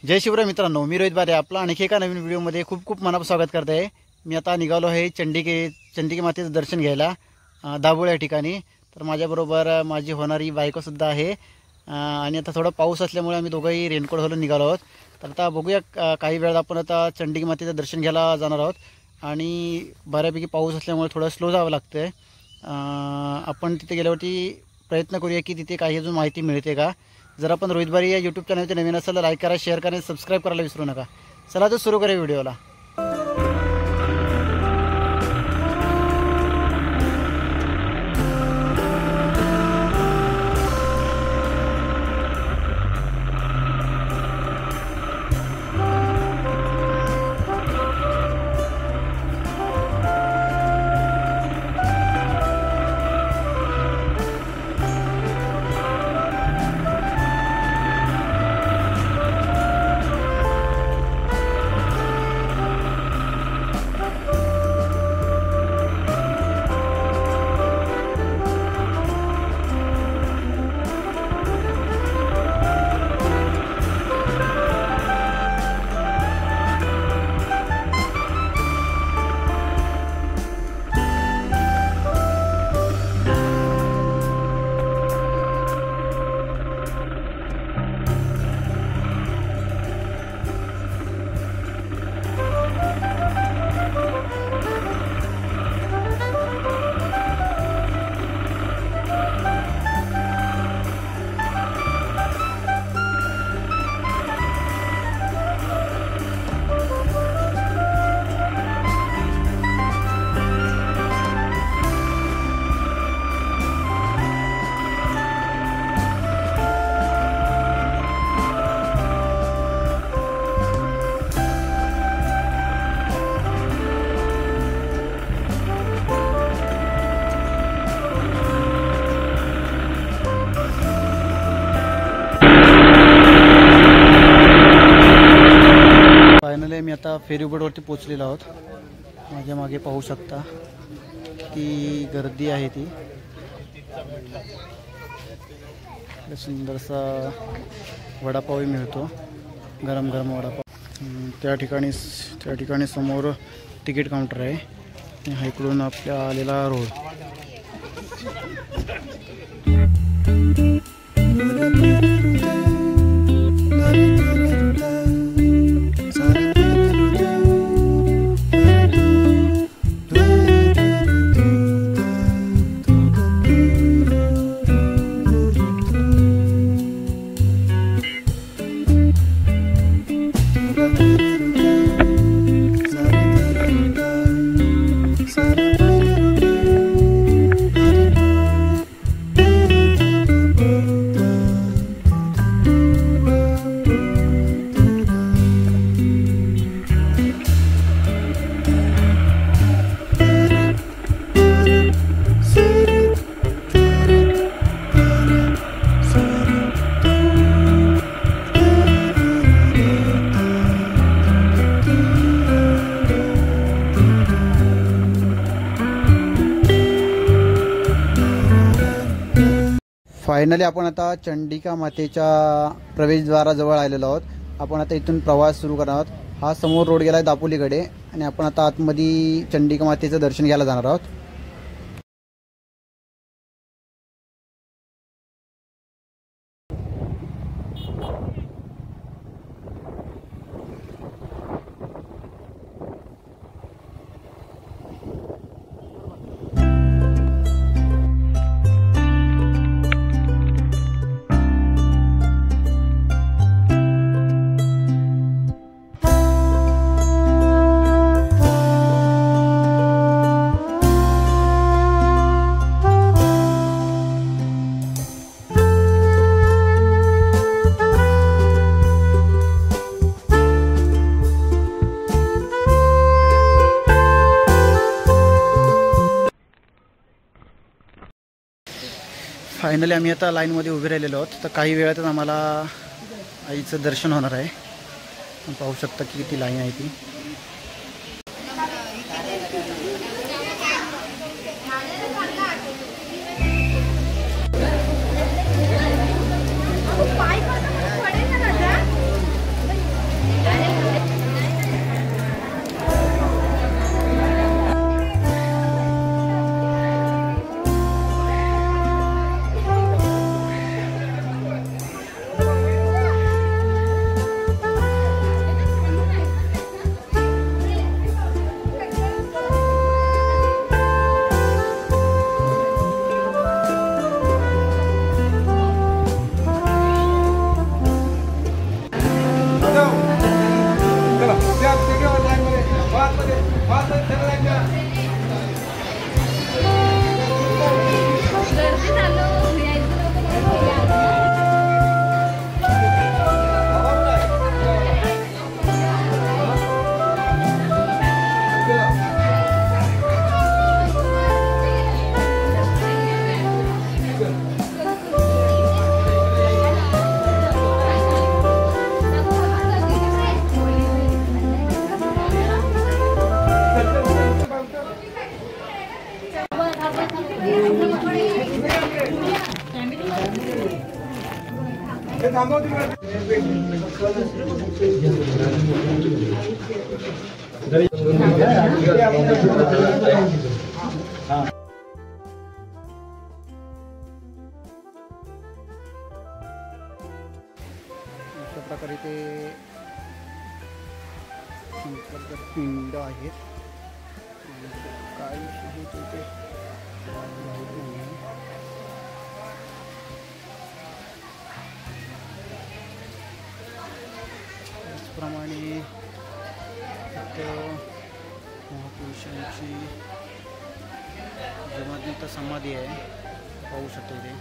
जय शिवराय मित्रांनो, मी रोहित बारे आपला आणखी एका नवीन व्हिडिओमध्ये खूप खूप मनापासून स्वागत करत आहे। मी आता निघालो आहे चंडिके मातेचं दर्शन घ्यायला दाभोळ या ठिकाणी। तर माझ्याबरोबर माझी होणारी बायकोसुद्धा आहे आणि आता थोडा पाऊस असल्यामुळे आम्ही दोघंही रेनकोट घालून निघालो आहोत। तर आता बघूया काही वेळात आपण आता चंडिके मातेचं दर्शन घ्यायला जाणार आहोत आणि बऱ्यापैकी पाऊस असल्यामुळे थोडं स्लो जावं लागतं आहे। आपण तिथे गेल्यावरती प्रयत्न करूया की तिथे काही अजून माहिती मिळते का। जर आपण रोहित बारी या यूट्यूब चॅनलवरती नवीन असाल तर लाईक करा, शेअर करा, सबस्क्राईब करायला विसरू नका। चला तर सुरू करूया व्हिडिओला। फायनली मी आता फेरीबोटवरती पोहोचलेलो आहोत। माझ्या मागे पाहू शकता ती गर्दी आहे ती सुंदरसा वडापावही मिळतो, गरम गरम वडापाव। त्या ठिकाणी समोर तिकीट काउंटर आहे। हा इकडून आपल्या आलेला रोड। फायनली आपण आता चंडिका मातेच्या प्रवेशद्वाराजवळ आलेलो आहोत। आपण आता इथून प्रवास सुरू करणार आहोत। हा समोर रोड गेला आहे दापोलीकडे आणि आपण आता आतमध्ये चंडिका मातेचं दर्शन घ्यायला जाणार आहोत। फायनली आम्ही आता लाईनमध्ये उभे राहिलेलो आहोत। तर काही वेळातच आम्हाला आईचं दर्शन होणार आहे। पाहू शकता की किती लाईन आहे ती। अशा प्रकारे ते पिंड आहेत. काय आहे ते त्याचप्रमाणे महापुरुषांची जमातीत समाधी आहे, पाहू शकतो इथे.